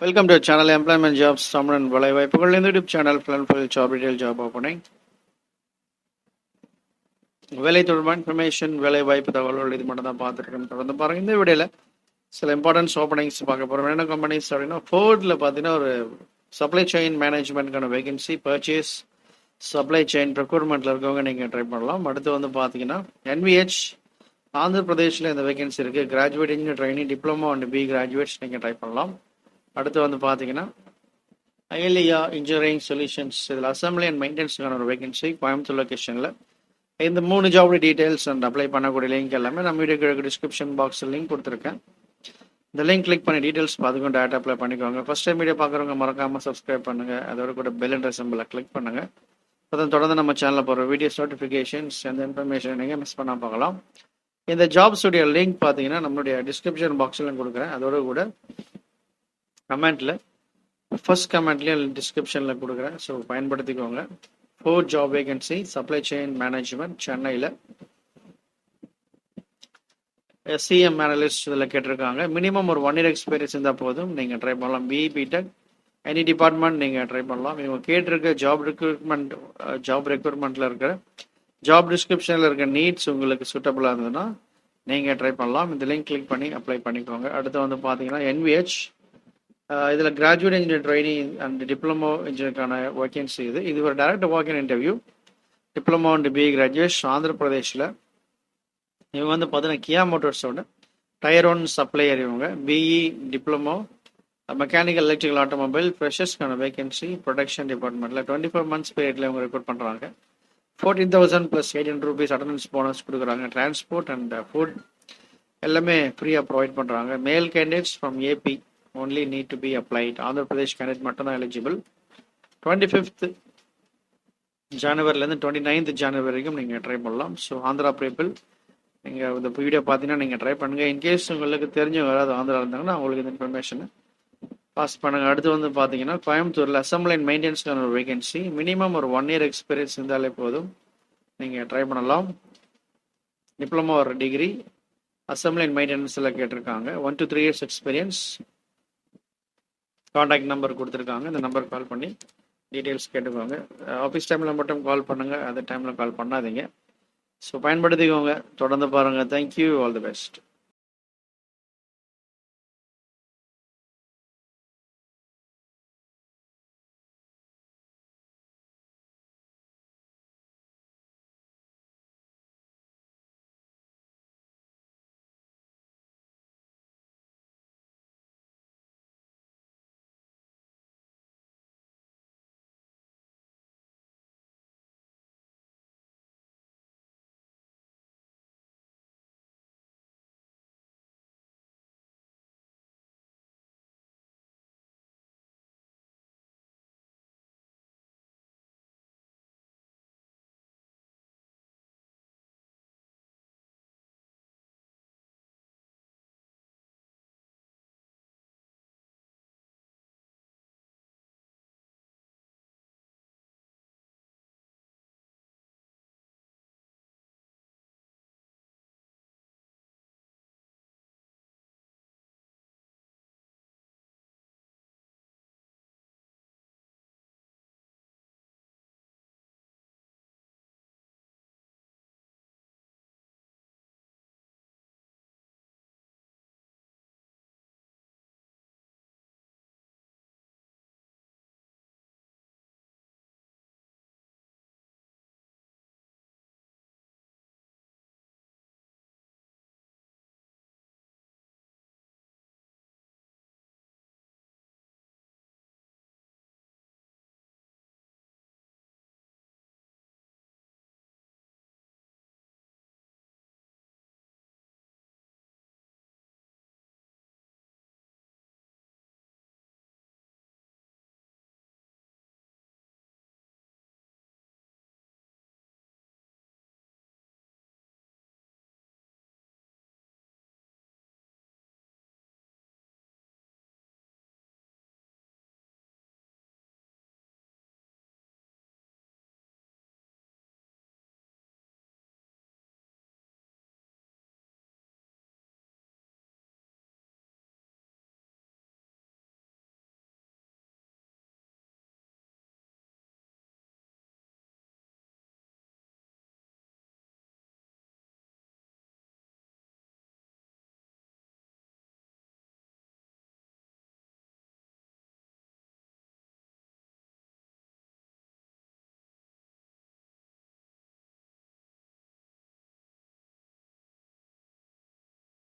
Welcome to channel Employment Jobs Summer and வாய்ப்புகள் இந்த YouTube channel full job detail job opening வேலை தொடர்பான information வேலை வாய்ப்பு தகவல்கள் இது மட்டும் தான் பார்த்துருக்கேன். தொடர்ந்து பாருங்க. இந்த வீடியோவில் சில இம்பார்ட்டன்ஸ் ஓப்பனிங்ஸ் பார்க்க போகிறோம். என்ன கம்பெனிஸ் அப்படின்னா ஃபோர்டில் பார்த்தீங்கன்னா ஒரு சப்ளை செயின் மேனேஜ்மெண்ட்கான வேகன்சி, பர்ச்சேஸ் சப்ளை செயின் ப்ரொக்யூர்மெண்ட்டில் இருக்கவங்க நீங்கள் ட்ரை பண்ணலாம். அடுத்து வந்து பார்த்தீங்கன்னா NVH ஆந்திர பிரதேஷில் இந்த வேகன்சி இருக்குது. Graduate engineer training, diploma and B graduates நீங்கள் ட்ரை பண்ணலாம். அடுத்து வந்து பார்த்தீங்கன்னா ஐஎல்இஆ இன்ஜினியரிங் சொல்யூஷன்ஸ், இதில் அசம்பிளி அண்ட் மெயின்டெனன்ஸுக்கான ஒரு வேகன்சி கோயம்புத்தூர் லொக்கேஷனில். இந்த 3 ஜாப் டீட்டெயில்ஸ் அண்ட் அப்ளை பண்ணக்கூடிய லிங்க் எல்லாமே நம்ம வீடியோ டிஸ்கிரிப்ஷன் பாக்ஸில் லிங்க் கொடுத்துருக்கேன். இந்த லிங்க் கிளிக் பண்ணி டீட்டெயில்ஸ் பார்த்துக்கோங்க, டேட்டா அப்ளை பண்ணிக்கோங்க. ஃபஸ்ட் டைம் வீடியோ பார்க்குறவங்க மறக்காமல் சப்ஸ்கிரைப் பண்ணுங்கள். அதோட கூட பெல் என்ற சிம்பிளை கிளிக் பண்ணுங்கள். அதன் தொடர்ந்து நம்ம சேனலில் போகிற வீடியோஸ் நோட்டிஃபிகேஷன்ஸ் அந்த இன்ஃபர்மேஷன் நீங்கள் மிஸ் பண்ணால் பார்க்கலாம். இந்த ஜாப்ஸுடைய லிங்க் பார்த்தீங்கன்னா நம்மளுடைய டிஸ்கிரிப்ஷன் பாக்ஸில் கொடுக்குறேன். அதோட கூட கமெண்ட்டில் ஃபர்ஸ்ட் கமெண்ட்லேயே டிஸ்கிரிப்ஷனில் கொடுக்குறேன். ஸோ பயன்படுத்திக்கோங்க. 4 job vacancy supply chain management சென்னையில். SCM அனலிஸ்ட் இதில் கேட்டிருக்காங்க. மினிமம் ஒரு 1 year எக்ஸ்பீரியன்ஸ் இருந்தால் போதும், நீங்கள் ட்ரை பண்ணலாம். பிடெக் எனி டிபார்ட்மெண்ட் நீங்கள் ட்ரை பண்ணலாம். இவங்க கேட்டிருக்க ஜாப் ரெக்ரூட்மெண்ட்டில் இருக்கிற ஜாப் டிஸ்கிரிப்ஷனில் இருக்க நீட்ஸ் உங்களுக்கு சூட்டபுளாக இருந்ததுன்னா நீங்கள் ட்ரை பண்ணலாம். இந்த லிங்க் கிளிக் பண்ணி அப்ளை பண்ணிக்கோங்க. அடுத்து வந்து பார்த்தீங்கன்னா NVH இதில் graduate engineer training and diploma இன்ஜினியருக்கான வேகன்சி. இது ஒரு direct walk in interview. Diploma and B graduate Andhra பிரதேஷில். இவங்க வந்து பார்த்தீங்கன்னா கியா மோட்டார்ஸோட டயர் 1 சப்ளையர். இவங்க BE diploma mechanical electrical automobile ஃப்ரெஷர்ஸ்க்கான வேகன்சி ப்ரொடக்ஷன் டிபார்ட்மெண்ட்டில் 24 months பீரியடில் இவங்க ரெக்ரூட் பண்ணுறாங்க. 14,000 + 800 rupees அட்டண்டன்ஸ் போனஸ் கொடுக்குறாங்க. டிரான்ஸ்போர்ட் அண்ட் ஃபுட் எல்லாமே ஃப்ரீயாக ப்ரொவைட் பண்ணுறாங்க. மேல் candidates from AP only need to be applied. Andhra Pradesh candidate மட்டும் தான் எலிஜிபிள். 25th ஜனவரிலேருந்து 29th ஜனவரி வரைக்கும் நீங்கள் ட்ரை பண்ணலாம். ஸோ ஆந்திரா பீப்பிள் நீங்கள் இந்த வீடியோ பார்த்தீங்கன்னா நீங்கள் ட்ரை பண்ணுங்கள். இன்கேஸ் உங்களுக்கு தெரிஞ்சவங்க யாராவது ஆந்திரா இருந்தாங்கன்னா அவங்களுக்கு இந்த இன்ஃபர்மேஷனை பாஸ் பண்ணுங்கள். அடுத்து வந்து பார்த்தீங்கன்னா கோயம்புத்தூரில் அசம்பிளி அண்ட் மெயின்டெனன்ஸ்க்கான ஒரு வேகன்சி. மினிமம் ஒரு 1 year எக்ஸ்பீரியன்ஸ் இருந்தாலே போதும், நீங்கள் ட்ரை பண்ணலாம். டிப்ளமோ ஒரு டிகிரி அசம்பிளி அண்ட் மெயின்டெனன்ஸில் கேட்டிருக்காங்க. 1 to 3 years experience. Contact number கொடுத்துருக்காங்க. இந்த நம்பர் கால் பண்ணி டீட்டெயில்ஸ் கேட்டுக்கோங்க. ஆஃபீஸ் டைமில் மட்டும் கால் பண்ணுங்கள், அந்த டைமில் கால் பண்ணாதீங்க. ஸோ பயன்படுத்திக்கோங்க. தொடர்ந்து பாருங்கள். தேங்க்யூ. All the best.